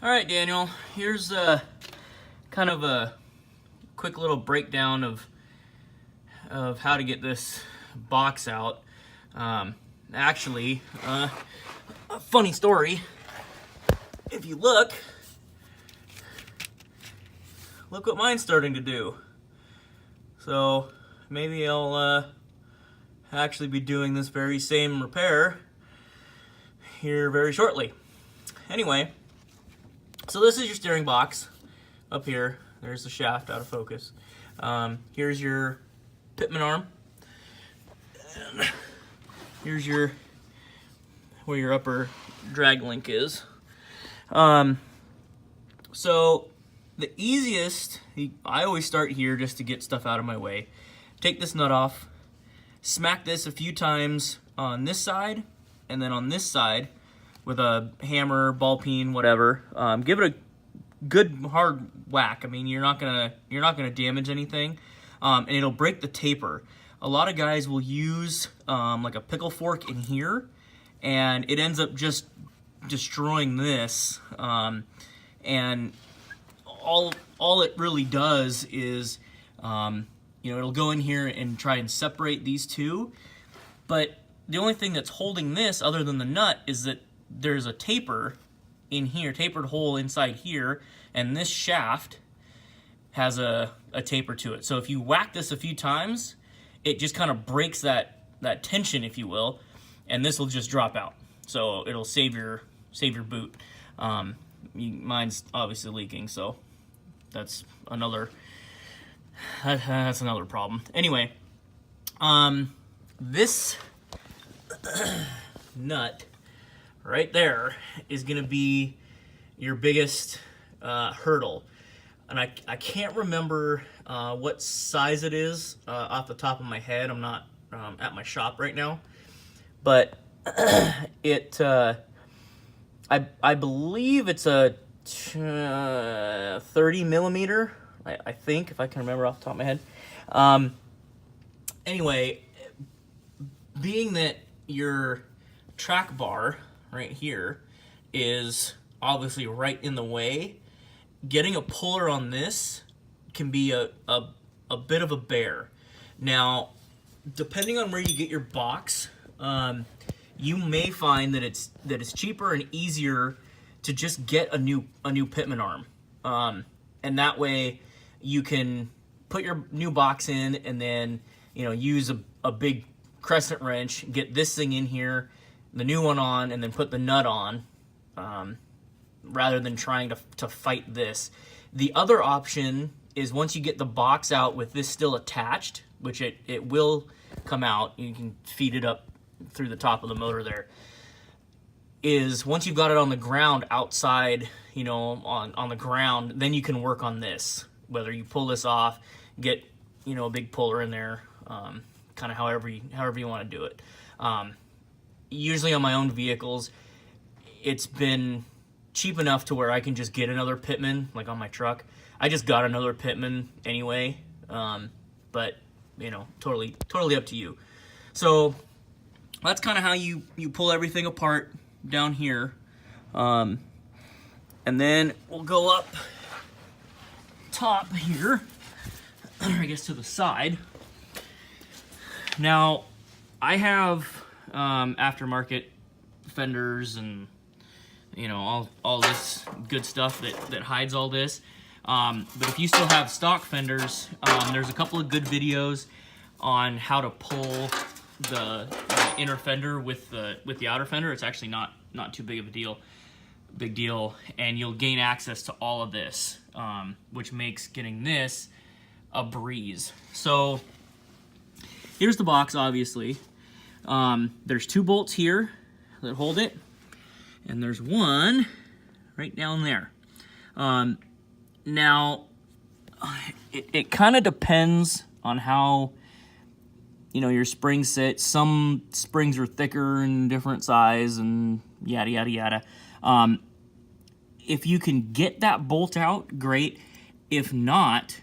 All right, Daniel, here's kind of a quick little breakdown of how to get this box out. Actually, a funny story. If you look what mine's starting to do. So maybe I'll actually be doing this very same repair here very shortly. Anyway, so this is your steering box up here. There's the shaft out of focus. Here's your pitman arm. And here's where your upper drag link is. So the easiest, I always start here just to get stuff out of my way. Take this nut off, smack this a few times on this side, and then on this side with a hammer, ball peen, whatever. Give it a good hard whack. I mean, you're not gonna damage anything, and it'll break the taper. A lot of guys will use like a pickle fork in here, and it ends up just destroying this. And all it really does is, it'll go in here and try and separate these two. But the only thing that's holding this, other than the nut, is that there's a taper in here, tapered hole inside here, and this shaft has a taper to it. So if you whack this a few times, it just kind of breaks that tension, if you will, and this will just drop out. So it'll save your boot. Mine's obviously leaking, so that's another problem. Anyway, this nut right there is gonna be your biggest hurdle, and I can't remember what size it is off the top of my head. I'm not at my shop right now, but I believe it's a 30 millimeter, I think, if I can remember off the top of my head. Anyway, being that your track bar right here is obviously right in the way, getting a puller on this can be a bit of a bear. Now, depending on where you get your box, you may find that it's cheaper and easier to just get a new pitman arm, and that way you can put your new box in and then use a big crescent wrench, get this thing in here, the new one on, and then put the nut on, rather than trying to fight this. The other option is, once you get the box out with this still attached, which it will come out, you can feed it up through the top of the motor there, is once you've got it on the ground outside, on the ground, then you can work on this. Whether you pull this off, get a big puller in there, kind of however you want to do it. Usually on my own vehicles, it's been cheap enough to where I can just get another pitman, like on my truck. I just got another pitman anyway, but totally up to you. So that's kind of how you pull everything apart down here, and then we'll go up top here, I guess to the side. Now, I have aftermarket fenders and all this good stuff that hides all this. But if you still have stock fenders, there's a couple of good videos on how to pull the inner fender with the outer fender. It's actually not too big of a big deal, and you'll gain access to all of this, which makes getting this a breeze. So here's the box, obviously. There's 2 bolts here that hold it, and there's one right down there. Now, it kind of depends on how your springs sit. Some springs are thicker and different size and yada yada yada. If you can get that bolt out, great. If not,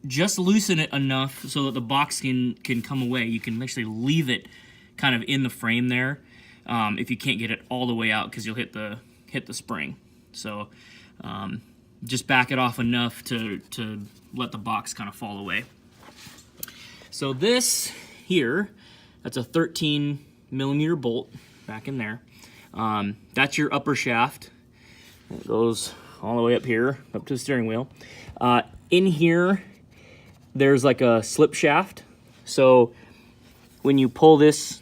just loosen it enough so that the box can come away. You can actually leave it kind of in the frame there, if you can't get it all the way out, because you'll hit the spring. So just back it off enough to let the box kind of fall away. So this here, that's a 13mm bolt back in there. That's your upper shaft. It goes all the way up here, up to the steering wheel. In here, there's like a slip shaft. So when you pull this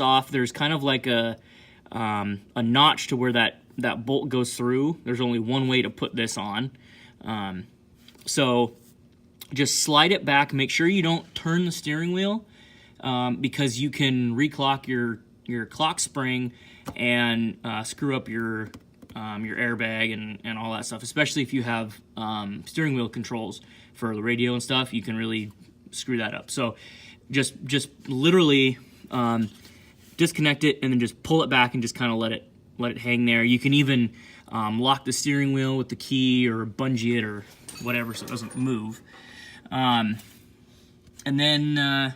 off, there's kind of like a notch to where that bolt goes through. There's only one way to put this on. So just slide it back. Make sure you don't turn the steering wheel because you can reclock your clock spring and screw up your airbag and all that stuff. Especially if you have steering wheel controls for the radio and stuff, you can really screw that up. So just literally disconnect it and then just pull it back and just kind of let it hang there. You can even lock the steering wheel with the key or bungee it or whatever so it doesn't move. And then,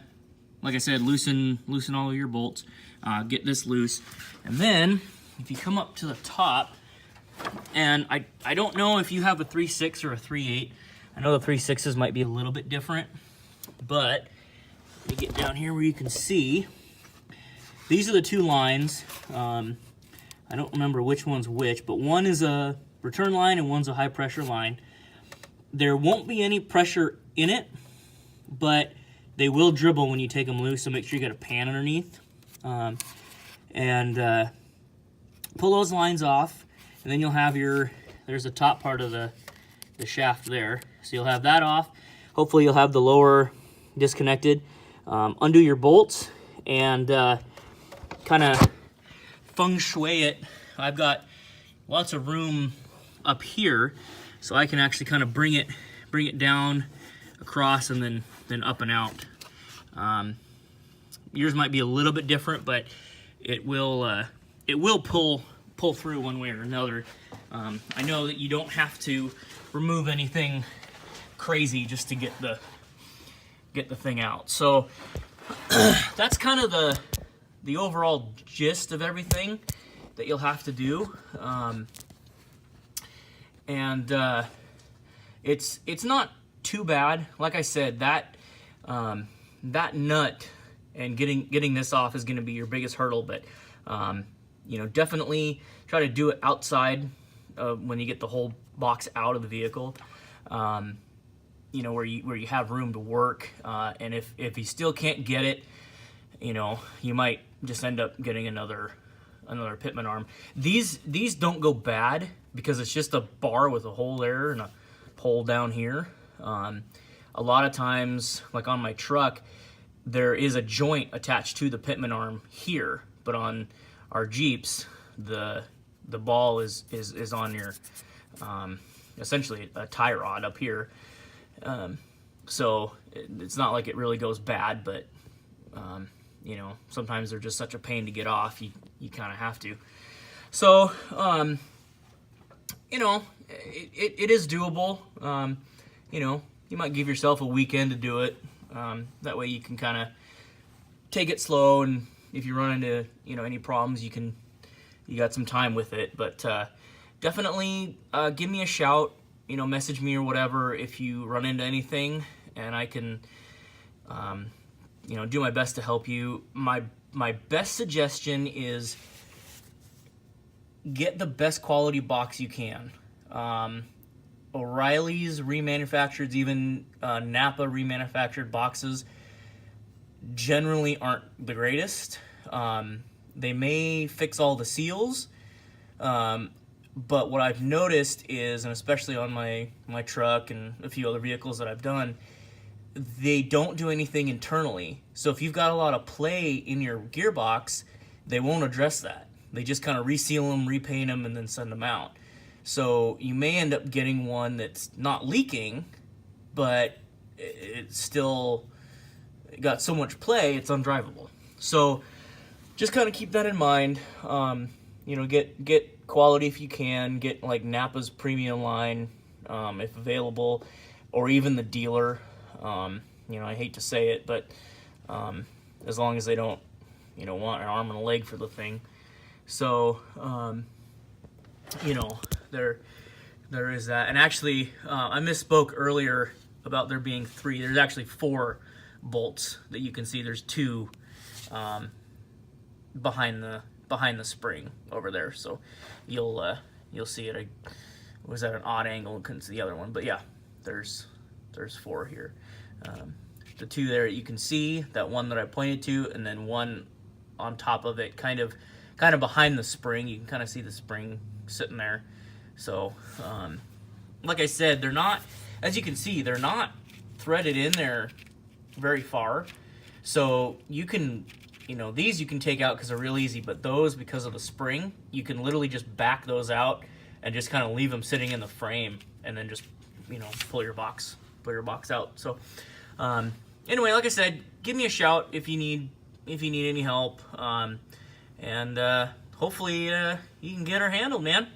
like I said, loosen all of your bolts. Get this loose. And then, if you come up to the top, and I don't know if you have a 3.6 or a 3.8. I know the 3.6s might be a little bit different, but let me get down here where you can see. These are the two lines. I don't remember which one's which, but one is a return line and one's a high pressure line. There won't be any pressure in it, but they will dribble when you take them loose, so make sure you got a pan underneath. Pull those lines off, and then you'll have there's the top part of the shaft there. So you'll have that off. Hopefully you'll have the lower disconnected. Undo your bolts and kind of feng shui it. I've got lots of room up here, so I can actually kind of bring it down across and then up and out. Yours might be a little bit different, but it will pull through one way or another. I know that you don't have to remove anything crazy just to get the thing out. So that's kind of the overall gist of everything that you'll have to do. It's not too bad. Like I said, that nut and getting this off is going to be your biggest hurdle, but definitely try to do it outside when you get the whole box out of the vehicle. Where you have room to work, and if you still can't get it, you might just end up getting another pitman arm. These don't go bad because it's just a bar with a hole there and a hole down here. A lot of times, like on my truck, there is a joint attached to the pitman arm here, but on our Jeeps, the ball is on your essentially a tie rod up here. So it's not like it really goes bad, but sometimes they're just such a pain to get off. You kind of have to. So it is doable. You might give yourself a weekend to do it. That way you can kind of take it slow, and if you run into any problems, you got some time with it. But definitely give me a shout. Message me or whatever if you run into anything, and I can do my best to help you. My best suggestion is get the best quality box you can. O'Reilly's remanufactured, even Napa remanufactured boxes generally aren't the greatest. They may fix all the seals, but what I've noticed is, and especially on my truck and a few other vehicles that I've done, they don't do anything internally. So if you've got a lot of play in your gearbox, they won't address that. They just kind of reseal them, repaint them, and then send them out. So you may end up getting one that's not leaking, but it's still got so much play, it's undrivable. So just kind of keep that in mind. Get quality if you can. Get like Napa's premium line if available, or even the dealer. I hate to say it, but as long as they don't, want an arm and a leg for the thing. So, there is that. And actually, I misspoke earlier about there being 3. There's actually 4 bolts that you can see. There's 2 behind the spring over there. So you'll see it. I was at an odd angle, couldn't see the other one, but yeah, there's 4 here. The 2 there you can see, that one that I pointed to, and then one on top of it, kind of behind the spring. You can kind of see the spring sitting there. So, like I said, they're not, as you can see, they're not threaded in there very far. So you can, these you can take out because they're real easy, but those, because of the spring, you can literally just back those out and just kind of leave them sitting in the frame, and then just, pull your box out. So, anyway, like I said, give me a shout if you need any help, and hopefully you can get her handled, man.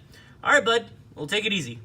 All right, bud. We'll take it easy.